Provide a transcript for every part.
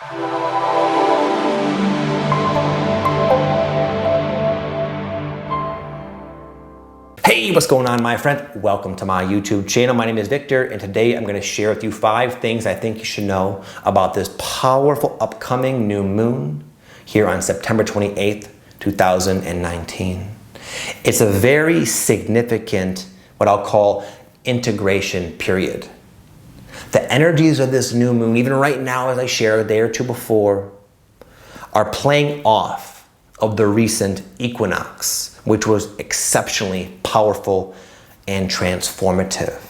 Hey, what's going on, my friend? Welcome to my YouTube channel. My name is Victor, and today I'm going to share with you 5 things I think you should know about this powerful upcoming new moon here on September 28th, 2019. It's a very significant, what I'll call, integration period. The energies of this new moon, even right now as I shared a day or two before, are playing off of the recent equinox, which was exceptionally powerful and transformative.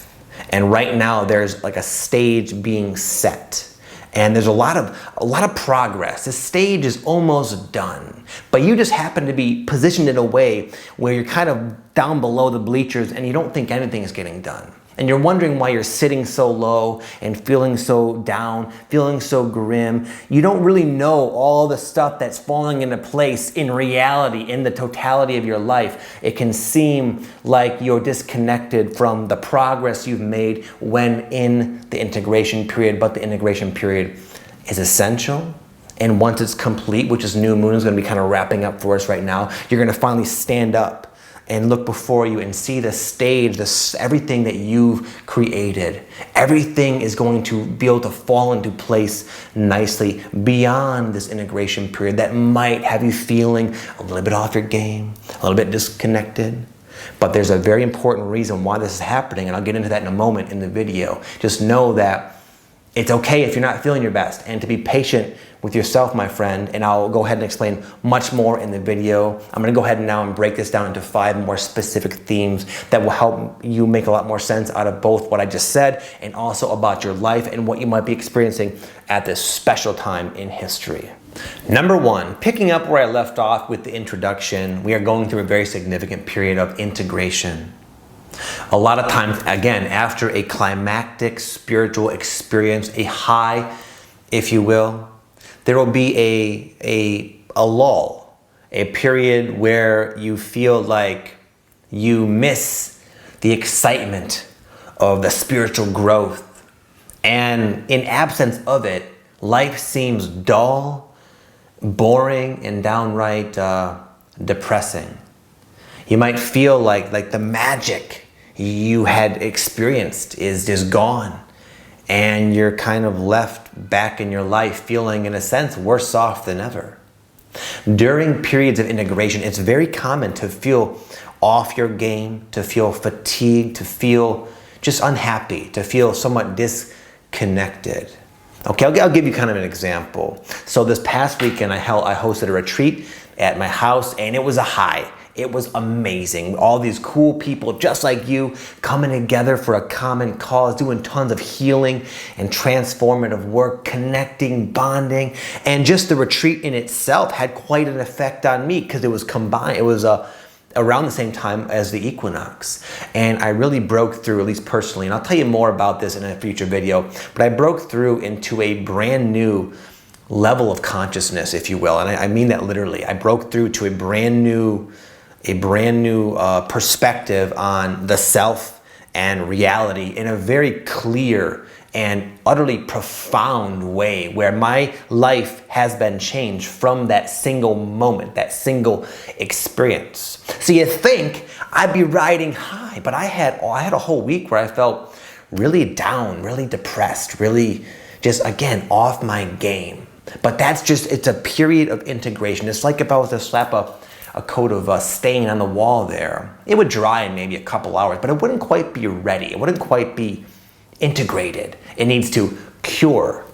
And right now there's like a stage being set. And there's a lot of progress. This stage is almost done, but you just happen to be positioned in a way where you're kind of down below the bleachers and you don't think anything is getting done. And you're wondering why you're sitting so low and feeling so down, feeling so grim. You don't really know all the stuff that's falling into place in reality, in the totality of your life. It can seem like you're disconnected from the progress you've made when in the integration period, but the integration period is essential. And once it's complete, which is new moon is going to be kind of wrapping up for us right now, you're going to finally stand up and look before you and see the stage, everything that you've created. Everything is going to be able to fall into place nicely beyond this integration period that might have you feeling a little bit off your game, a little bit disconnected. But there's a very important reason why this is happening, and I'll get into that in a moment in the video. Just know that it's okay if you're not feeling your best, and to be patient with yourself, my friend, and I'll go ahead and explain much more in the video. I'm gonna go ahead now and break this down into 5 more specific themes that will help you make a lot more sense out of both what I just said and also about your life and what you might be experiencing at this special time in history. Number 1, picking up where I left off with the introduction, we are going through a very significant period of integration. A lot of times, again, after a climactic spiritual experience, a high, if you will, there will be a lull, a period where you feel like you miss the excitement of the spiritual growth. And in absence of it, life seems dull, boring, and downright depressing. You might feel like the magic you had experienced is just gone. And you're kind of left back in your life feeling, in a sense, worse off than ever. During periods of integration, it's very common to feel off your game, to feel fatigued, to feel just unhappy, to feel somewhat disconnected. Okay, I'll give you kind of an example. So this past weekend, I hosted a retreat at my house, and it was a high. It was amazing. All these cool people just like you coming together for a common cause, doing tons of healing and transformative work, connecting, bonding. And just the retreat in itself had quite an effect on me because it was combined. It was around the same time as the equinox. And I really broke through, at least personally, and I'll tell you more about this in a future video, but I broke through into a brand new level of consciousness, if you will. And I mean that literally. I broke through to a brand new perspective on the self and reality in a very clear and utterly profound way, where my life has been changed from that single moment, that single experience. So you think I'd be riding high, but I had a whole week where I felt really down, really depressed, really just, again, off my game. But it's a period of integration. It's like if I was to slap a coat of stain on the wall there. It would dry in maybe a couple hours, but it wouldn't quite be ready. It wouldn't quite be integrated. It needs to cure,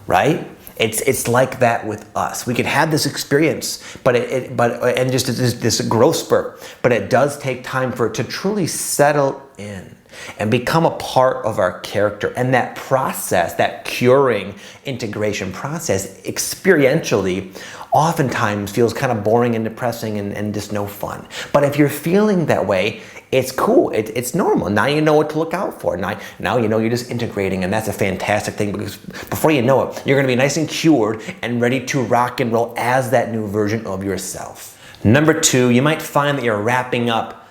right? It's like that with us. We could have this experience, and just this growth spurt, but it does take time for it to truly settle in and become a part of our character. And that process, that curing integration process, experientially, oftentimes feels kind of boring and depressing and just no fun. But if you're feeling that way, it's cool. It's normal. Now you know what to look out for. Now you know you're just integrating, and that's a fantastic thing, because before you know it, you're going to be nice and cured and ready to rock and roll as that new version of yourself. Number 2, you might find that you're wrapping up,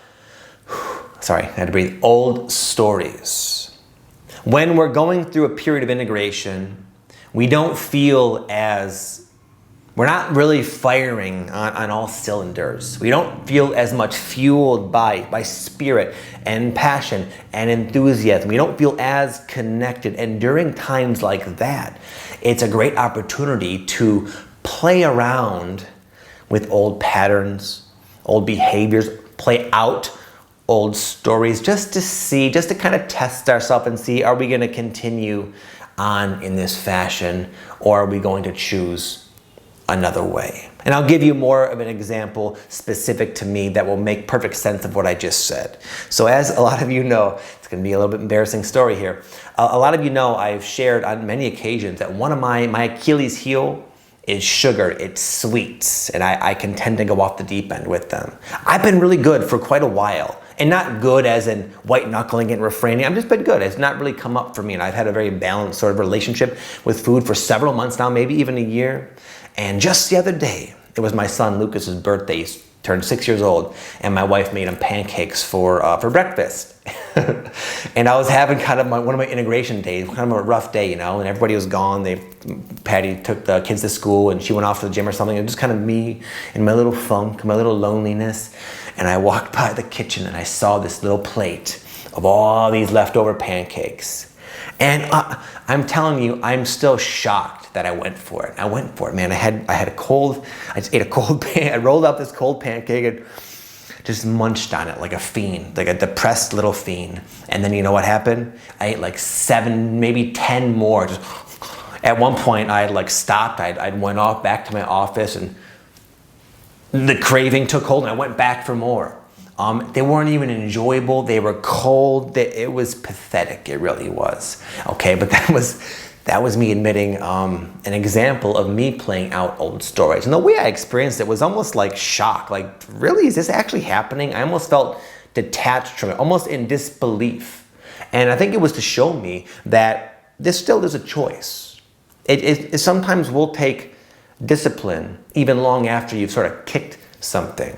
sorry, I had to breathe, old stories. When we're going through a period of integration, We don't feel as, we're not really firing on all cylinders. We don't feel as much fueled by spirit and passion and enthusiasm. We don't feel as connected. And during times like that, it's a great opportunity to play around with old patterns, old behaviors, play out old stories, just to kind of test ourselves and see, are we going to continue on in this fashion, or are we going to choose another way? And I'll give you more of an example specific to me that will make perfect sense of what I just said. So as a lot of you know, it's going to be a little bit embarrassing story here. A lot of you know I've shared on many occasions that one of my Achilles heel is sugar, it's sweets, and I can tend to go off the deep end with them. I've been really good for quite a while, and not good as in white knuckling and refraining. I've just been good. It's not really come up for me, and I've had a very balanced sort of relationship with food for several months now, maybe even a year. And just the other day, it was my son Lucas's birthday. He's turned 6 years old, and my wife made him pancakes for breakfast. And I was having kind of one of my integration days, kind of a rough day, you know, and everybody was gone. Patty took the kids to school, and she went off to the gym or something. It was just kind of me and my little funk, my little loneliness. And I walked by the kitchen, and I saw this little plate of all these leftover pancakes. And I'm telling you, I'm still shocked that I went for it. I went for it, man. I just ate a cold I rolled up this cold pancake and just munched on it like a fiend, like a depressed little fiend. And then you know what happened? I ate like 7, maybe 10 more. Just, at one point I had like stopped, I'd went off back to my office, and the craving took hold, and I went back for more. They weren't even enjoyable. They were cold. It was pathetic. It really was. Okay, but that was me admitting an example of me playing out old stories. And the way I experienced it was almost like shock. Like, really, is this actually happening? I almost felt detached from it, almost in disbelief. And I think it was to show me that this still is a choice. It sometimes will take discipline even long after you've sort of kicked something.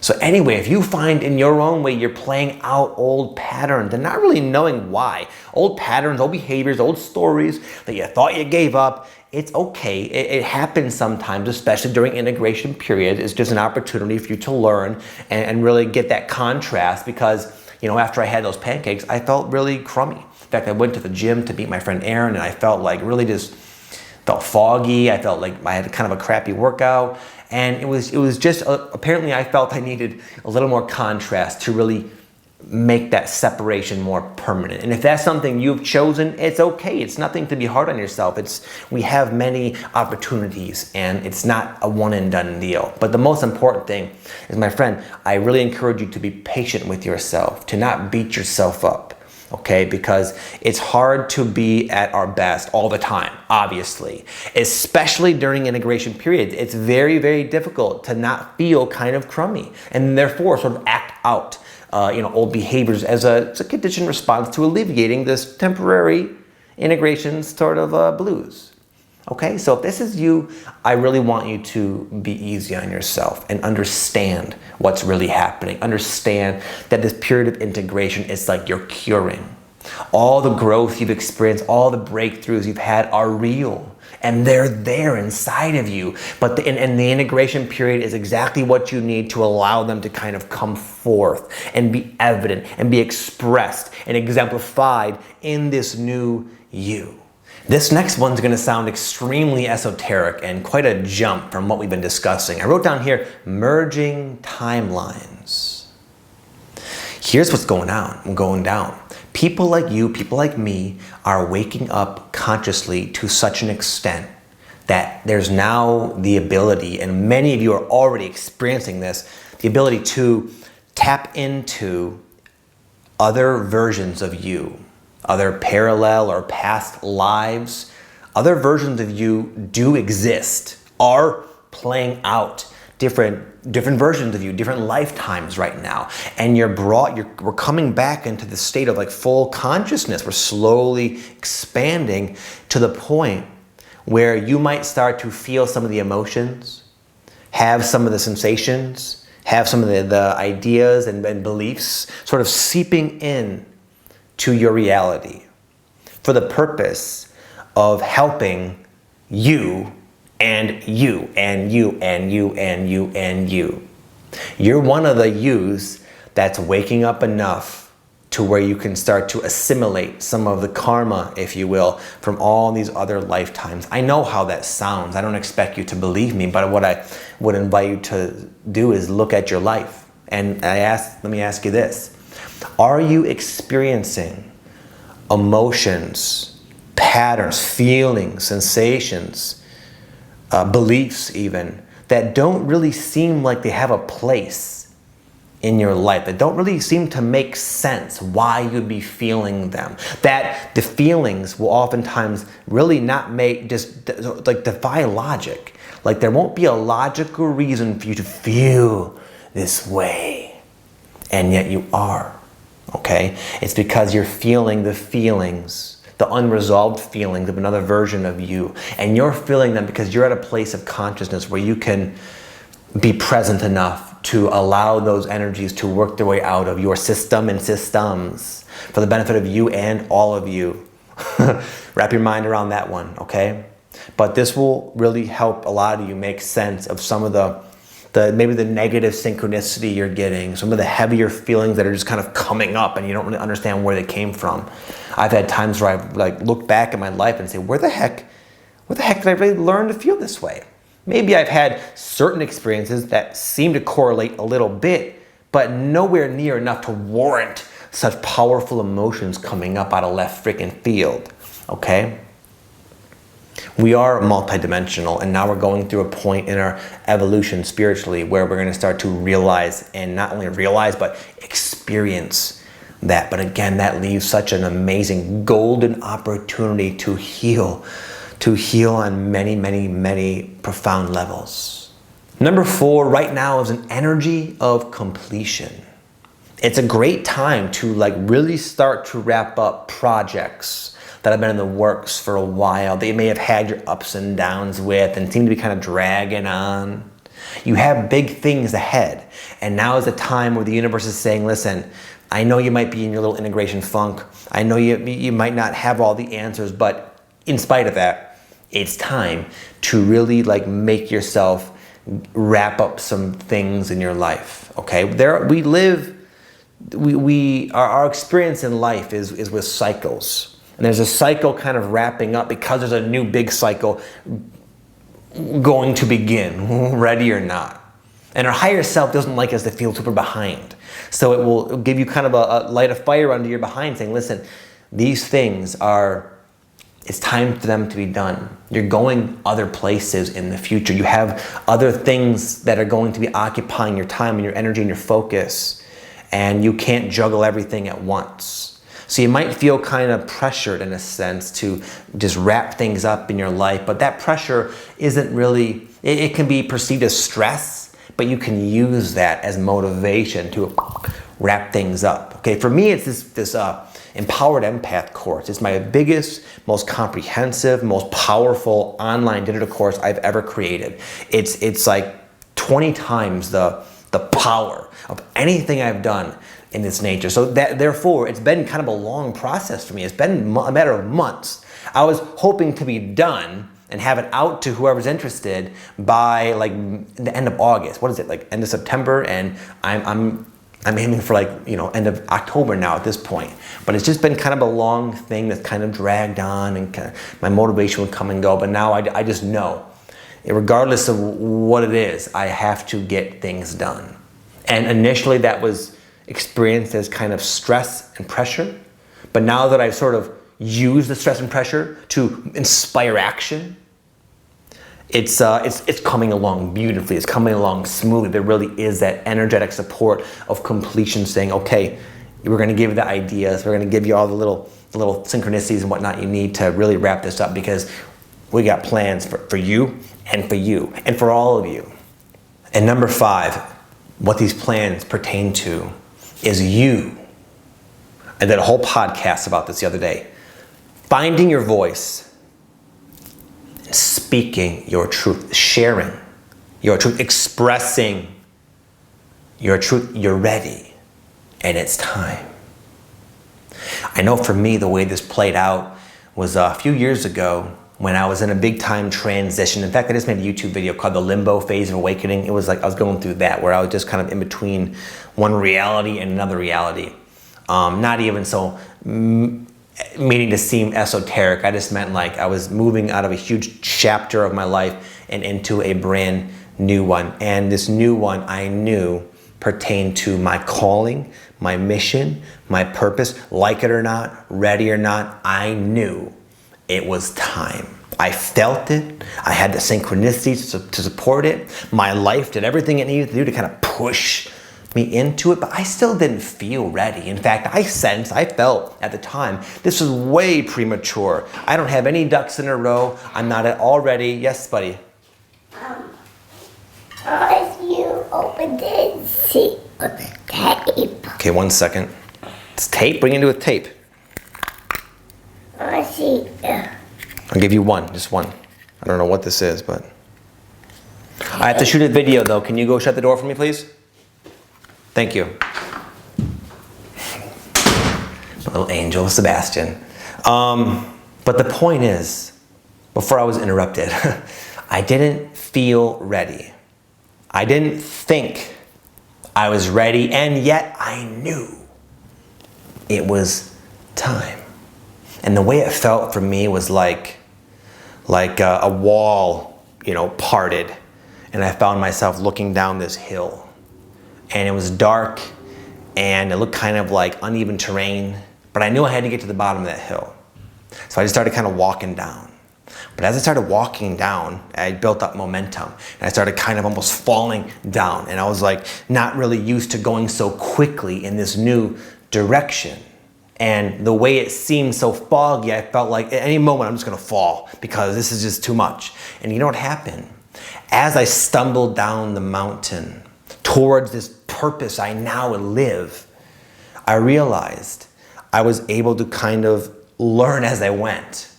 So anyway, if you find in your own way you're playing out old patterns and not really knowing why, old patterns, old behaviors, old stories that you thought you gave up, it's okay. It happens sometimes, especially during integration periods. It's just an opportunity for you to learn and really get that contrast, because, you know, after I had those pancakes, I felt really crummy. In fact, I went to the gym to meet my friend Aaron, and I felt like really just felt foggy. I felt like I had kind of a crappy workout. And it was just, apparently I felt I needed a little more contrast to really make that separation more permanent. And if that's something you've chosen, it's okay. It's nothing to be hard on yourself. We have many opportunities, and it's not a one and done deal. But the most important thing is, my friend, I really encourage you to be patient with yourself, to not beat yourself up. Okay, because it's hard to be at our best all the time, obviously, especially during integration periods. It's very, very difficult to not feel kind of crummy, and therefore sort of act out old behaviors as a conditioned response to alleviating this temporary integration sort of blues. Okay, so if this is you, I really want you to be easy on yourself and understand what's really happening. Understand that this period of integration is like you're curing. All the growth you've experienced, all the breakthroughs you've had are real, and they're there inside of you. But the integration period is exactly what you need to allow them to kind of come forth and be evident and be expressed and exemplified in this new you. This next one's going to sound extremely esoteric and quite a jump from what we've been discussing. I wrote down here, merging timelines. Here's what's going down. People like you, people like me, are waking up consciously to such an extent that there's now the ability, and many of you are already experiencing this, the ability to tap into other versions of you. Other parallel or past lives, other versions of you do exist, are playing out different versions of you, different lifetimes right now. And we're coming back into the state of like full consciousness. We're slowly expanding to the point where you might start to feel some of the emotions, have some of the sensations, have some of the ideas and beliefs sort of seeping in to your reality for the purpose of helping you and you and you and you and you and you. You're one of the yous that's waking up enough to where you can start to assimilate some of the karma, if you will, from all these other lifetimes. I know how that sounds. I don't expect you to believe me, but what I would invite you to do is look at your life. And let me ask you this. Are you experiencing emotions, patterns, feelings, sensations, beliefs even, that don't really seem like they have a place in your life, that don't really seem to make sense why you'd be feeling them? That the feelings will oftentimes really not make, just like defy logic. Like there won't be a logical reason for you to feel this way, and yet you are, okay? It's because you're feeling the feelings, the unresolved feelings of another version of you, and you're feeling them because you're at a place of consciousness where you can be present enough to allow those energies to work their way out of your system and systems for the benefit of you and all of you. Wrap your mind around that one, okay? But this will really help a lot of you make sense of some of the maybe the negative synchronicity you're getting, some of the heavier feelings that are just kind of coming up and you don't really understand where they came from. I've had times where I've like looked back at my life and say, where the heck did I really learn to feel this way? Maybe I've had certain experiences that seem to correlate a little bit, but nowhere near enough to warrant such powerful emotions coming up out of left freaking field, okay? We are multidimensional, and now we're going through a point in our evolution spiritually where we're going to start to realize, and not only realize, but experience that. But again, that leaves such an amazing golden opportunity to heal on many, many, many profound levels. Number 4 right now is an energy of completion. It's a great time to like really start to wrap up projects that have been in the works for a while. They may have had your ups and downs with and seem to be kind of dragging on. You have big things ahead, and now is the time where the universe is saying, listen, I know you might be in your little integration funk. I know you might not have all the answers, but in spite of that, it's time to really like make yourself wrap up some things in your life, okay? Our experience in life is with cycles. And there's a cycle kind of wrapping up because there's a new big cycle going to begin, ready or not. And our higher self doesn't like us to feel super behind. So it will give you kind of a light of fire under your behind saying, listen, these things it's time for them to be done. You're going other places in the future. You have other things that are going to be occupying your time and your energy and your focus, and you can't juggle everything at once. So you might feel kind of pressured in a sense to just wrap things up in your life, but that pressure isn't really, it can be perceived as stress, but you can use that as motivation to wrap things up. Okay, for me, it's this Empowered Empath course. It's my biggest, most comprehensive, most powerful online digital course I've ever created. It's like 20 times the power of anything I've done in this nature. So therefore, it's been kind of a long process for me. It's been a matter of months. I was hoping to be done and have it out to whoever's interested by like the end of August. What is it, like end of September? And I'm aiming for like, end of October now at this point. But it's just been kind of a long thing that's kind of dragged on, and kind of, my motivation would come and go. But now I just know, regardless of what it is, I have to get things done. And initially that was experienced as kind of stress and pressure. But now that I've sort of used the stress and pressure to inspire action, it's coming along beautifully. It's coming along smoothly. There really is that energetic support of completion saying, okay, we're going to give you the ideas. We're going to give you all the little synchronicities and whatnot you need to really wrap this up, because we got plans for you and for all of you. And number 5, what these plans pertain to is you. I did a whole podcast about this the other day. Finding your voice, speaking your truth, sharing your truth, expressing your truth. You're ready, and it's time. I know for me, the way this played out was a few years ago. when I was in a big time transition. In fact, I just made a YouTube video called The Limbo Phase of Awakening. It was like I was going through that, where I was just kind of in between one reality and another reality. Not even so meaning to seem esoteric. I just meant like I was moving out of a huge chapter of my life and into a brand new one. And this new one I knew pertained to my calling, my mission, my purpose. Like it or not, ready or not, I knew it was time. I felt it. I had the synchronicities to support it. My life did everything it needed to do to kind of push me into it, but I still didn't feel ready. In fact, I felt at the time, this was way premature. I don't have any ducks in a row. I'm not at all ready. Yes, buddy? If you open the seat with the tape. Okay, 1 second. It's tape? Bring it into with tape. I see. I'll give you one, just one. I don't know what this is, but. I have to shoot a video though. Can you go shut the door for me, please? Thank you. My little angel, Sebastian. But the point is, before I was interrupted, I didn't feel ready. I didn't think I was ready, and yet I knew it was time. And the way it felt for me was like a wall, parted, and I found myself looking down this hill. And it was dark, and it looked kind of like uneven terrain, but I knew I had to get to the bottom of that hill. So I just started kind of walking down. But as I started walking down, I built up momentum, and I started kind of almost falling down, and I was like not really used to going so quickly in this new direction. And the way it seemed so foggy, I felt like at any moment I'm just gonna fall because this is just too much. And you know what happened? As I stumbled down the mountain towards this purpose I now live, I realized I was able to kind of learn as I went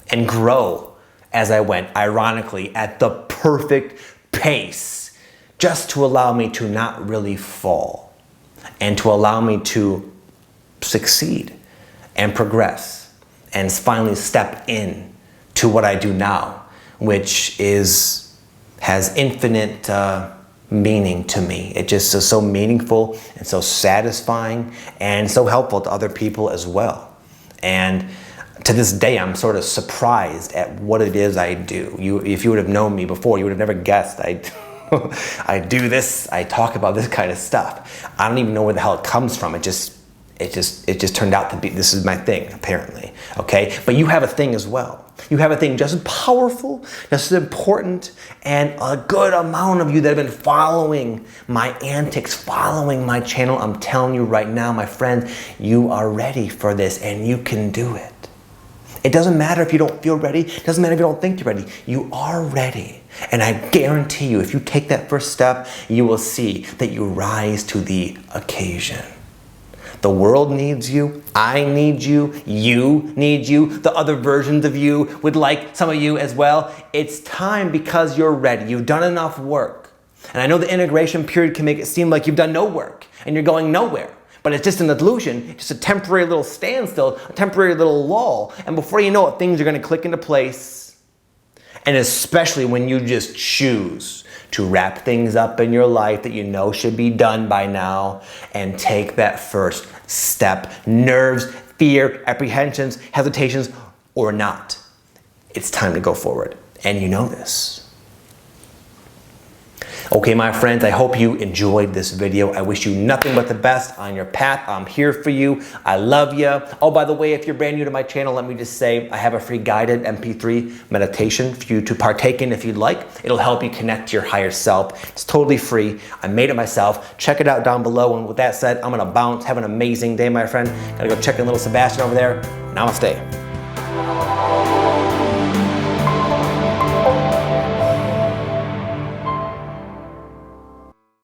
and grow as I went, ironically, at the perfect pace, just to allow me to not really fall and to allow me to succeed and progress and finally step in to what I do now, which has infinite meaning to me. It just is so meaningful and so satisfying and so helpful to other people as well. And to this day, I'm sort of surprised at what it is I do. If you would have known me before, you would have never guessed I do this, I talk about this kind of stuff. I don't even know where the hell it comes from. It just turned out to be, this is my thing, apparently, okay? But you have a thing as well. You have a thing just as powerful, just as important, and a good amount of you that have been following my antics, following my channel. I'm telling you right now, my friends, you are ready for this, and you can do it. It doesn't matter if you don't feel ready. It doesn't matter if you don't think you're ready. You are ready. And I guarantee you, if you take that first step, you will see that you rise to the occasion. The world needs you. I need you. You need you. The other versions of you would like some of you as well. It's time because you're ready. You've done enough work. And I know the integration period can make it seem like you've done no work and you're going nowhere. But it's just an illusion, just a temporary little standstill, a temporary little lull. And before you know it, things are going to click into place. And especially when you just choose to wrap things up in your life that you know should be done by now and take that first step. Nerves, fear, apprehensions, hesitations, or not. It's time to go forward. And you know this. Okay, my friends, I hope you enjoyed this video. I wish you nothing but the best on your path. I'm here for you. I love you. Oh, by the way, if you're brand new to my channel, let me just say I have a free guided MP3 meditation for you to partake in if you'd like. It'll help you connect to your higher self. It's totally free. I made it myself. Check it out down below. And with that said, I'm gonna bounce. Have an amazing day, my friend. Gotta go check in little Sebastian over there. Namaste.